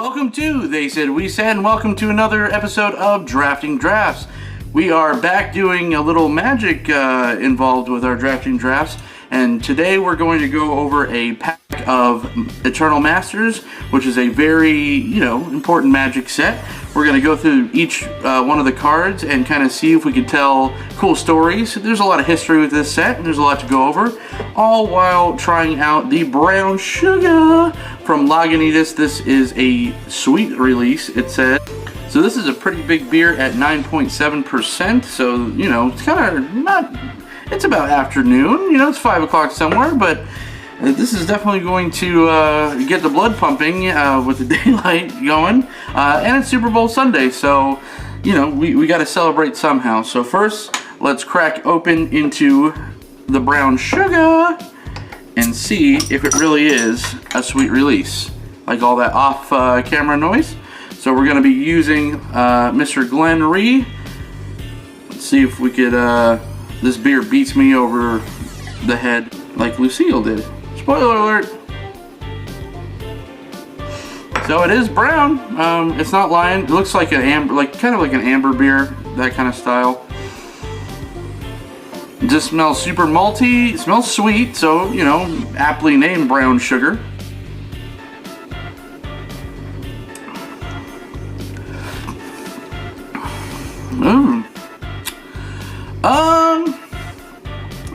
Welcome to They Said We Said, and welcome to another episode of Drafting Drafts. We are back doing a little magic involved with our drafting drafts, and today we're going to go over a pack of Eternal Masters, which is a very, important magic set. We're going to go through each one of the cards and kind of see if we can tell cool stories. There's a lot of history with this set, and there's a lot to go over, all while trying out the Brown Shugga from Lagunitas. This is a sweet release, it said. So this is a pretty big beer at 9.7%, so, it's kind of not, it's about afternoon, it's 5 o'clock somewhere, but this is definitely going to get the blood pumping with the daylight going, and it's Super Bowl Sunday, so, we got to celebrate somehow. So first, let's crack open into the Brown Shugga and see if it really is a sweet release, like all that off-camera noise. So we're going to be using Mr. Glenn Ree. Let's see if we could, this beer beats me over the head like Lucille did. Spoiler alert. So it is brown. It's not lying. It looks like an amber, kind of like an amber beer, that kind of style. It just smells super malty. It smells sweet, so, aptly named Brown Shugga.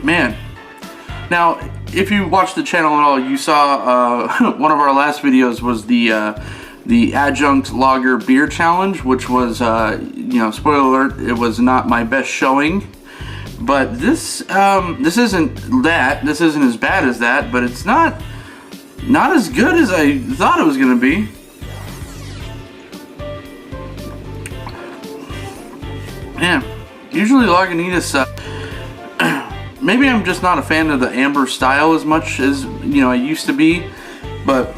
Man. Now, if you watched the channel at all, you saw one of our last videos was the Adjunct Lager Beer Challenge, which was, spoiler alert, it was not my best showing. But this isn't that. This isn't as bad as that, but it's not as good as I thought it was going to be. Man, usually Lagunitas, maybe I'm just not a fan of the amber style as much as I used to be, but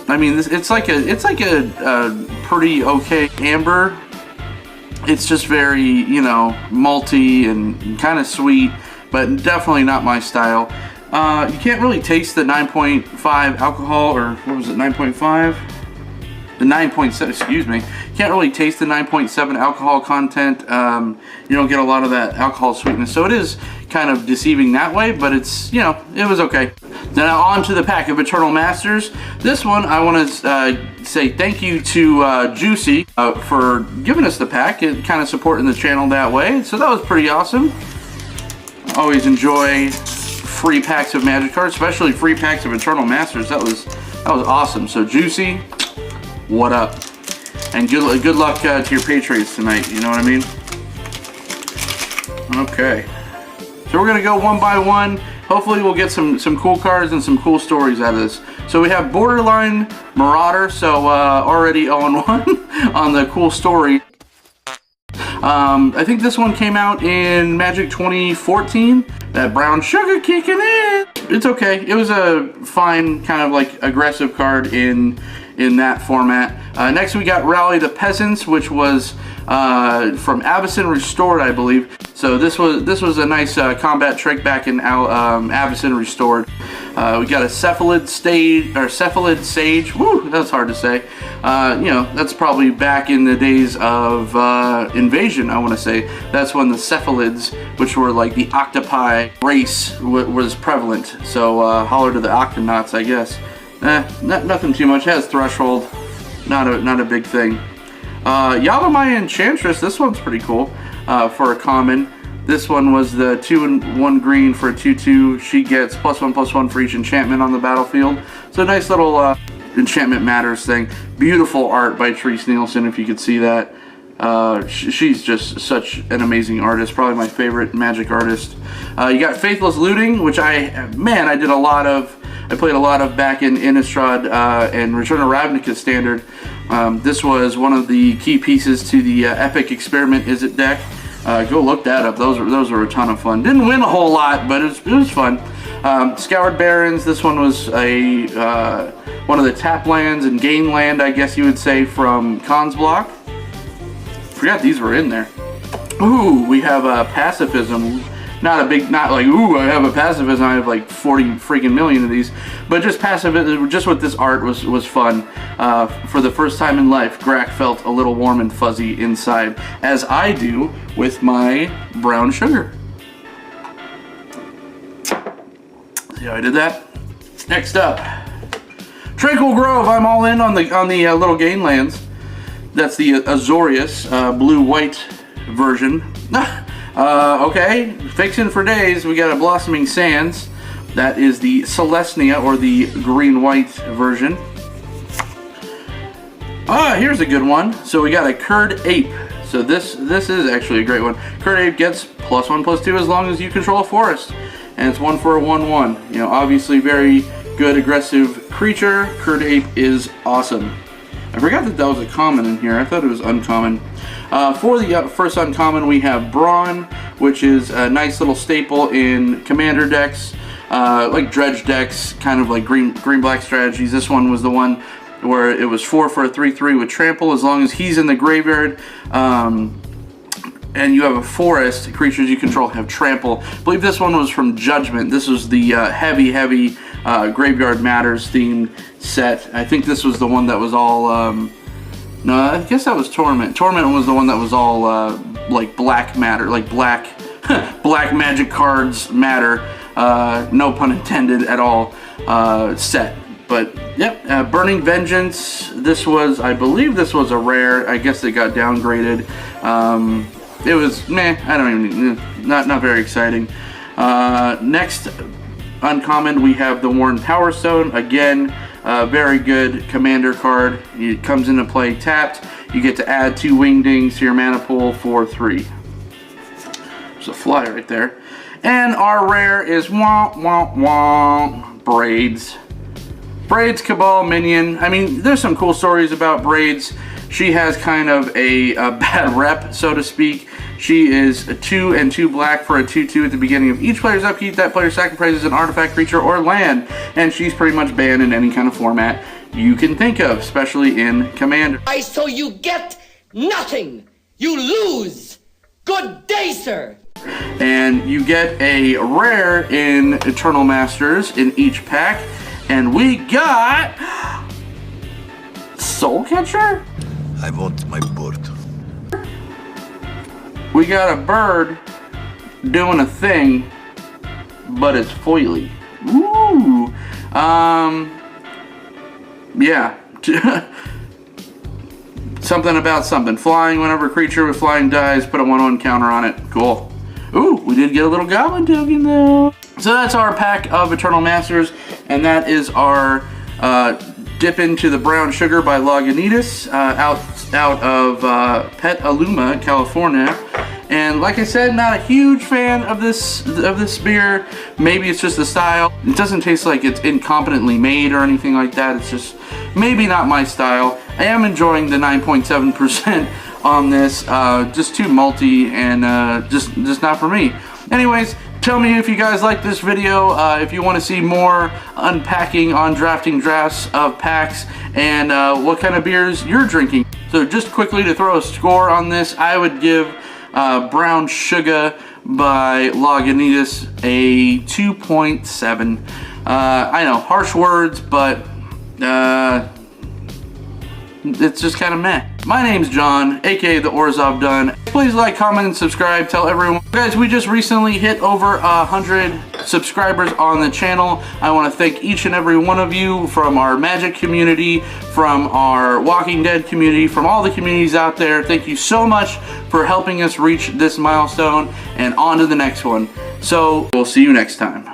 I mean it's like a pretty okay amber. It's just very malty and kind of sweet, but definitely not my style. You can't really taste the 9.5 alcohol, or what was it, 9.5? The 9.7, excuse me. Can't really taste the 9.7 alcohol content. You don't get a lot of that alcohol sweetness, so it is kind of deceiving that way, but it's, it was okay. Now on to the pack of Eternal Masters. This one, I want to say thank you to Juicy for giving us the pack and kind of supporting the channel that way, so that was pretty awesome. Always enjoy free packs of Magic cards, especially free packs of Eternal Masters. That was awesome. So Juicy, what up? And good luck to your Patriots tonight, you know what I mean? Okay. So we're going to go one by one. Hopefully we'll get some cool cards and some cool stories out of this. So we have Borderline Marauder, so already 0-1 on the cool story. I think this one came out in Magic 2014. That Brown Shugga kicking in. It's okay. It was a fine kind of like aggressive card in that format. Next we got Rally the Peasants, which was from Avacyn Restored, I believe. So this was a nice combat trick back in Avacyn Restored. We got a Cephalid Sage. Woo, that's hard to say. That's probably back in the days of Invasion, I want to say. That's when the Cephalids, which were like the octopi race, was prevalent. So holler to the Octonauts, I guess. Nothing too much. It has Threshold. Not a big thing. Yavimaya Enchantress. This one's pretty cool for a common. This one was the 2-1 green for a 2/2. She gets +1/+1 for each enchantment on the battlefield. So nice little enchantment matters thing. Beautiful art by Therese Nielsen, if you could see that. She's just such an amazing artist. Probably my favorite Magic artist. You got Faithless Looting, which I did a lot of. I played a lot of back in Innistrad and Return of Ravnica Standard. This was one of the key pieces to the Epic Experiment Is It deck. Go look that up. Those were a ton of fun. Didn't win a whole lot, but it was fun. Scoured Barrens. This one was one of the tap lands and gain land, I guess you would say, from Khan's Block. Forgot these were in there. Ooh, we have Pacifism. not like, ooh, I have a pacifist and I have like 40 freaking million of these, but just pacifist, just with this art was fun. For the first time in life, Grack felt a little warm and fuzzy inside, as I do with my Brown Shugga. See how I did that? Next up, Tranquil Grove. I'm all in on the little gain lands. That's the Azorius blue-white version. Okay, fixing for days. We got a Blossoming Sands. That is the Celestia, or the green-white version. Here's a good one. So we got a Curd Ape. So this is actually a great one. Curd Ape gets +1/+2 as long as you control a forest, and it's 1 for a 1/1. You know, obviously very good aggressive creature. Curd Ape is awesome. I forgot that was a common in here. I thought it was uncommon. For the first uncommon, we have Brawn, which is a nice little staple in commander decks, like dredge decks, kind of like green-black strategies. This one was the one where it was 4 for a 3/3 with trample. As long as he's in the graveyard, and you have a forest, creatures you control have trample. I believe this one was from Judgment. This was the heavy Graveyard Matters themed set. I think this was the one that was all, no, I guess that was Torment. Torment was the one that was all like black matter, like black magic cards matter, no pun intended at all, set. But yep, Burning Vengeance. This was, I believe this was a rare. I guess it got downgraded. It was meh. I don't even, not very exciting. Next uncommon, we have the Worn Power Stone. Again, very good commander card. It comes into play tapped. You get to add 2 Wingdings to your mana pool for 3. There's a fly right there. And our rare is Braids. Braids Cabal minion. I mean, there's some cool stories about Braids. She has kind of a bad rep, so to speak. She is a 2 and 2 black for a 2/2 at the beginning of each player's upkeep. That player sacrifices an artifact, creature, or land, and she's pretty much banned in any kind of format you can think of, especially in Commander. So you get nothing. You lose. Good day, sir. And you get a rare in Eternal Masters in each pack, and we got Soul Catcher. I want my bird. We got a bird doing a thing, but it's foily. Ooh. Yeah. Something about something. Flying whenever a creature with flying dies, put a 1/1 counter on it. Cool. Ooh, we did get a little goblin token though. So that's our pack of Eternal Masters, and that is our dip into the Brown Shugga by Lagunitas, out of Petaluma, California. And like I said, not a huge fan of this beer. Maybe it's just the style. It doesn't taste like it's incompetently made or anything like that. It's just maybe not my style. I am enjoying the 9.7% on this. Just too malty and just not for me. Anyways, tell me if you guys like this video, if you want to see more unpacking on drafting drafts of packs, and what kind of beers you're drinking. So just quickly to throw a score on this, I would give Brown Shugga by Lagunitas a 2.7. I know, harsh words, but it's just kind of meh. My name's John, aka the Orzhov Dun. Please like, comment, and subscribe. Tell everyone. Guys, we just recently hit over 100 subscribers on the channel. I want to thank each and every one of you, from our Magic community, from our Walking Dead community, from all the communities out there. Thank you so much for helping us reach this milestone, and on to the next one. So we'll see you next time.